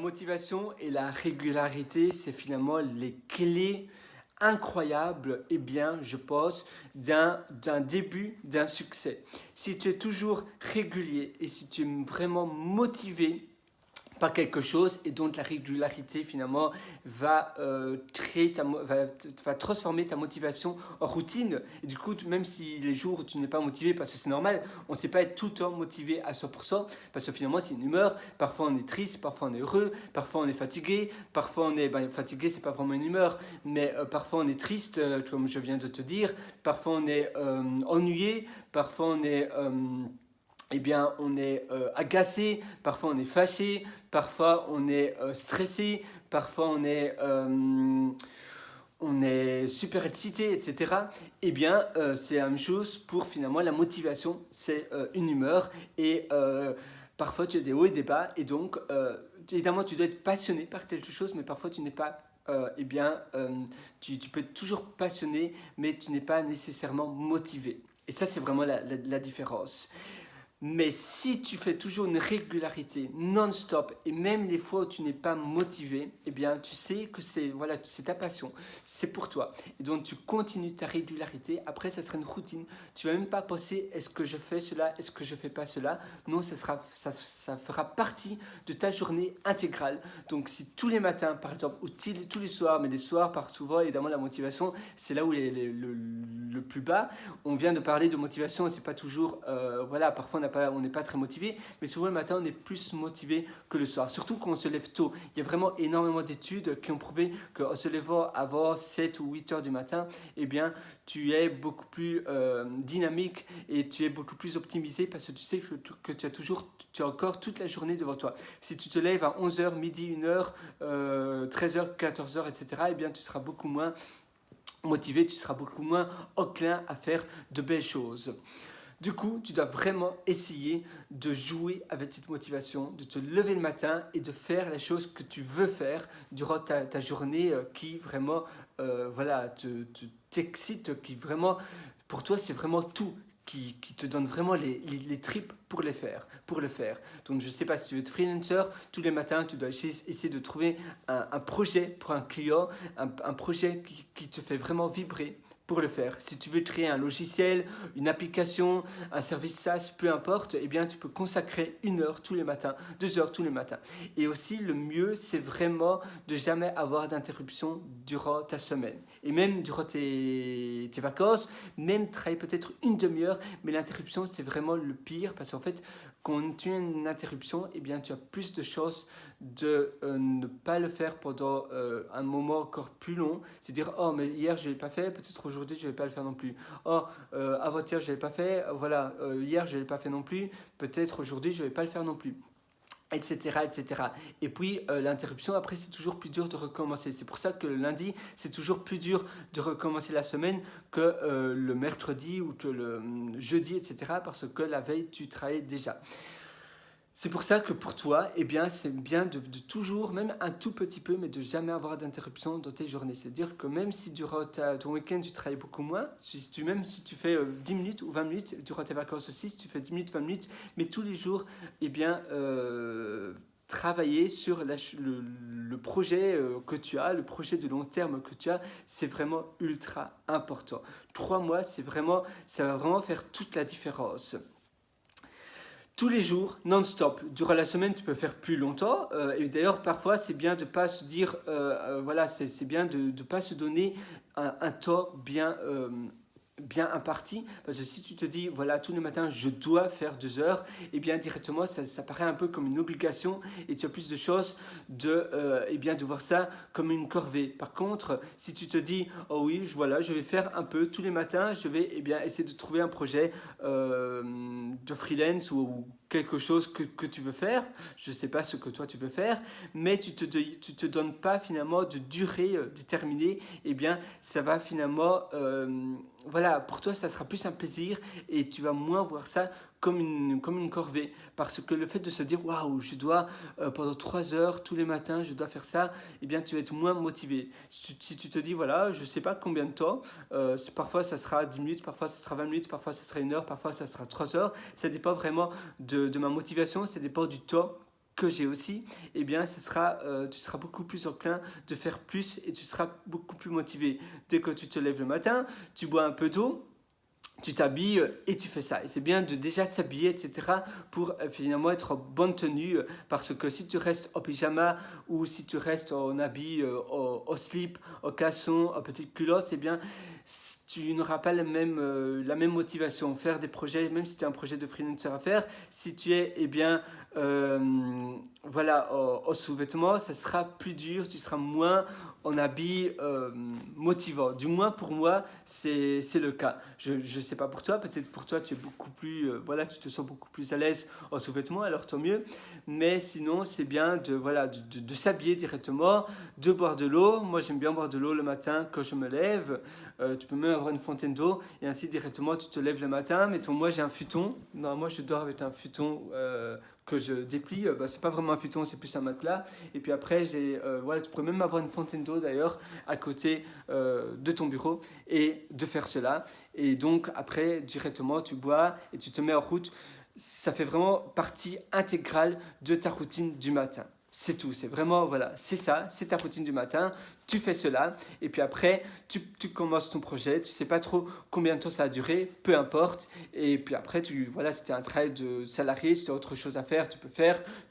Motivation et la régularité, c'est finalement les clés incroyables, et bien, je pense, d'un début, d'un succès. Si tu es toujours régulier et si tu es vraiment motivé par quelque chose et donc la régularité finalement va transformer ta motivation en routine et du coup même si les jours où tu n'es pas motivé parce que c'est normal, on ne sait pas être tout le temps motivé à 100% parce que finalement c'est une humeur, parfois on est triste, parfois on est heureux, parfois on est fatigué, parfois on est fatigué, c'est pas vraiment une humeur, mais parfois on est triste comme je viens de te dire, parfois on est ennuyé, parfois on est on est agacé, parfois on est fâché, parfois on est stressé, parfois on est super excité, etc. C'est la même chose pour finalement la motivation, c'est une humeur et parfois tu as des hauts et des bas et donc évidemment tu dois être passionné par quelque chose mais parfois tu n'es pas tu peux être toujours passionné mais tu n'es pas nécessairement motivé. Et ça, c'est vraiment la différence. Mais si tu fais toujours une régularité non-stop et même les fois où tu n'es pas motivé, eh bien tu sais que c'est ta passion, c'est pour toi. Et donc tu continues ta régularité. Après, ça sera une routine. Tu ne vas même pas penser est-ce que je fais cela, est-ce que je ne fais pas cela. Non, ça fera partie de ta journée intégrale. Donc si tous les matins, par exemple, ou tous les soirs, mais les soirs, par souvent, évidemment, la motivation, c'est là où le plus bas. On vient de parler de motivation, c'est pas toujours, parfois on n'est pas très motivé, mais souvent le matin on est plus motivé que le soir, surtout quand on se lève tôt. Il y a vraiment énormément d'études qui ont prouvé qu'en se levant avant 7 ou 8 heures du matin, eh bien, tu es beaucoup plus dynamique et tu es beaucoup plus optimisé parce que tu sais que tu as encore toute la journée devant toi. Si tu te lèves à 11 heures, midi, 1 heure, 13 heures, 14 heures, etc., eh bien, tu seras beaucoup moins motivé, tu seras beaucoup moins enclin à faire de belles choses. Du coup, tu dois vraiment essayer de jouer avec cette motivation, de te lever le matin et de faire les choses que tu veux faire durant ta journée qui vraiment t'excite, qui vraiment, pour toi, c'est vraiment tout. Qui te donne vraiment les tripes pour le faire. Donc je ne sais pas si tu veux être freelancer, tous les matins tu dois essayer de trouver un projet pour un client, un projet qui te fait vraiment vibrer pour le faire. Si tu veux créer un logiciel, une application, un service SaaS, peu importe, eh bien tu peux consacrer 1 heure tous les matins, 2 heures tous les matins. Et aussi le mieux, c'est vraiment de jamais avoir d'interruption durant ta semaine. Et même durant tes vacances, même travailler peut-être une demi-heure, mais l'interruption c'est vraiment le pire parce qu'en fait, quand tu as une interruption, eh bien tu as plus de chances de ne pas le faire pendant un moment encore plus long. C'est dire, oh mais hier je ne l'ai pas fait, peut-être aujourd'hui je ne vais pas le faire non plus. Oh, avant-hier je ne l'ai pas fait, hier je ne l'ai pas fait non plus, peut-être aujourd'hui je ne vais pas le faire non plus. Etc, etc. Et puis l'interruption, après, c'est toujours plus dur de recommencer. C'est pour ça que le lundi, c'est toujours plus dur de recommencer la semaine que le mercredi ou que le jeudi, etc. Parce que la veille, tu travailles déjà. C'est pour ça que pour toi, eh bien, c'est bien de toujours, même un tout petit peu, mais de jamais avoir d'interruption dans tes journées. C'est-à-dire que même si durant ton week-end, tu travailles beaucoup moins, même si tu fais 10 minutes ou 20 minutes, durant tes vacances aussi, si tu fais 10 minutes, 20 minutes, mais tous les jours, eh bien, travailler sur le projet que tu as, le projet de long terme que tu as, c'est vraiment ultra important. 3 mois, ça va vraiment faire toute la différence. Tous les jours, non-stop. Durant la semaine, tu peux faire plus longtemps. Et d'ailleurs, parfois, c'est bien de ne pas se dire, c'est bien de ne pas se donner un temps bien imparti, parce que si tu te dis voilà tous les matins je dois faire 2 heures, et bien directement ça paraît un peu comme une obligation et tu as plus de chances de voir ça comme une corvée. Par contre, si tu te dis oh oui je vais faire un peu tous les matins, je vais essayer de trouver un projet de freelance ou quelque chose que tu veux faire, je ne sais pas ce que toi tu veux faire, mais tu te donnes pas finalement de durée déterminée, et bien ça va finalement pour toi ça sera plus un plaisir et tu vas moins voir ça comme une corvée, parce que le fait de se dire waouh je dois pendant 3 heures tous les matins je dois faire ça, et bien tu vas être moins motivé. Si tu te dis voilà je sais pas combien de temps, parfois ça sera 10 minutes, parfois ça sera 20 minutes, parfois ça sera 1 heure, parfois ça sera 3 heures, ça dépend vraiment de ma motivation, ça dépend du temps que j'ai aussi, eh bien, tu seras beaucoup plus enclin de faire plus et tu seras beaucoup plus motivé. Dès que tu te lèves le matin, tu bois un peu d'eau, tu t'habilles et tu fais ça. Et c'est bien de déjà s'habiller, etc. pour finalement être en bonne tenue. Parce que si tu restes en pyjama ou si tu restes en habit, au slip, au casson, en petite culotte, c'est bien, tu n'auras pas la même motivation. Faire des projets, même si tu as un projet de freelancer à faire, si tu es, eh bien, voilà, au sous-vêtements, ça sera plus dur, tu seras moins en habit motivant. Du moins pour moi, c'est le cas. Je ne sais pas pour toi, peut-être pour toi tu es beaucoup plus, voilà, tu te sens beaucoup plus à l'aise en sous-vêtements, alors tant mieux. Mais sinon, c'est bien voilà, de s'habiller directement, de boire de l'eau. Moi, j'aime bien boire de l'eau le matin quand je me lève. Tu peux même avoir une fontaine d'eau et ainsi directement tu te lèves le matin. Mettons, moi j'ai un futon. Non, moi je dors avec un futon que je déplie. C'est pas vraiment un futon, c'est plus un matelas. Et puis après, voilà, tu pourrais même avoir une fontaine d'eau d'ailleurs à côté de ton bureau et de faire cela. Et donc après, directement, tu bois et tu te mets en route. Ça fait vraiment partie intégrale de ta routine du matin. C'est tout, c'est vraiment, voilà, c'est ça, c'est ta routine du matin, tu fais cela, et puis après, tu commences ton projet, tu sais pas trop combien de temps ça a duré, peu importe, et puis après, voilà, si tu un travail de salarié, si tu as autre chose à faire, tu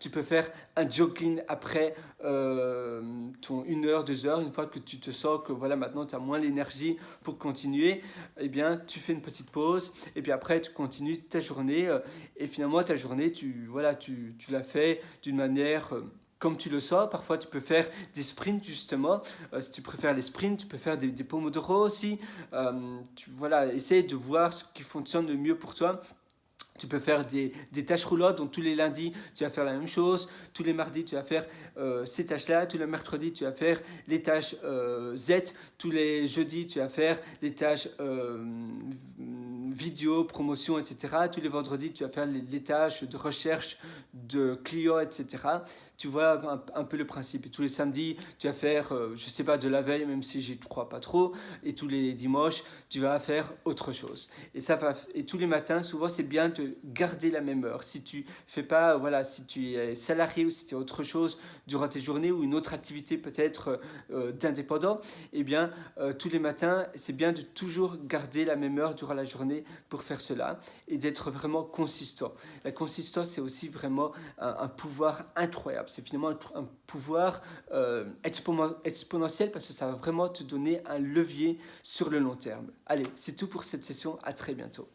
peux faire un jogging après ton 1 heure, 2 heures, une fois que tu te sens que voilà, maintenant tu as moins l'énergie pour continuer, eh bien, tu fais une petite pause, et puis après, tu continues ta journée, et finalement, ta journée, voilà, tu l'as fait d'une manière comme tu le sens. Parfois, tu peux faire des sprints, justement. Si tu préfères les sprints, tu peux faire des pomodoro aussi. Voilà, essaye de voir ce qui fonctionne le mieux pour toi. Tu peux faire des tâches roulantes, donc tous les lundis, tu vas faire la même chose. Tous les mardis, tu vas faire ces tâches-là. Tous les mercredis, tu vas faire les tâches Z. Tous les jeudis, tu vas faire les tâches vidéo, promotion, etc. Tous les vendredis, tu vas faire les tâches de recherche de clients, etc. Tu vois un peu le principe. Et tous les samedis, tu vas faire, je sais pas, de la veille, même si j'y crois pas trop. Et tous les dimanches, tu vas faire autre chose. Et tous les matins, souvent, c'est bien de garder la même heure. Si tu fais pas, voilà, si tu es salarié ou si tu es autre chose durant tes journées ou une autre activité peut-être d'indépendant, eh bien, tous les matins, c'est bien de toujours garder la même heure durant la journée pour faire cela et d'être vraiment consistant. La consistance, c'est aussi vraiment un pouvoir incroyable. C'est finalement un pouvoir exponentiel parce que ça va vraiment te donner un levier sur le long terme. Allez, c'est tout pour cette session. À très bientôt.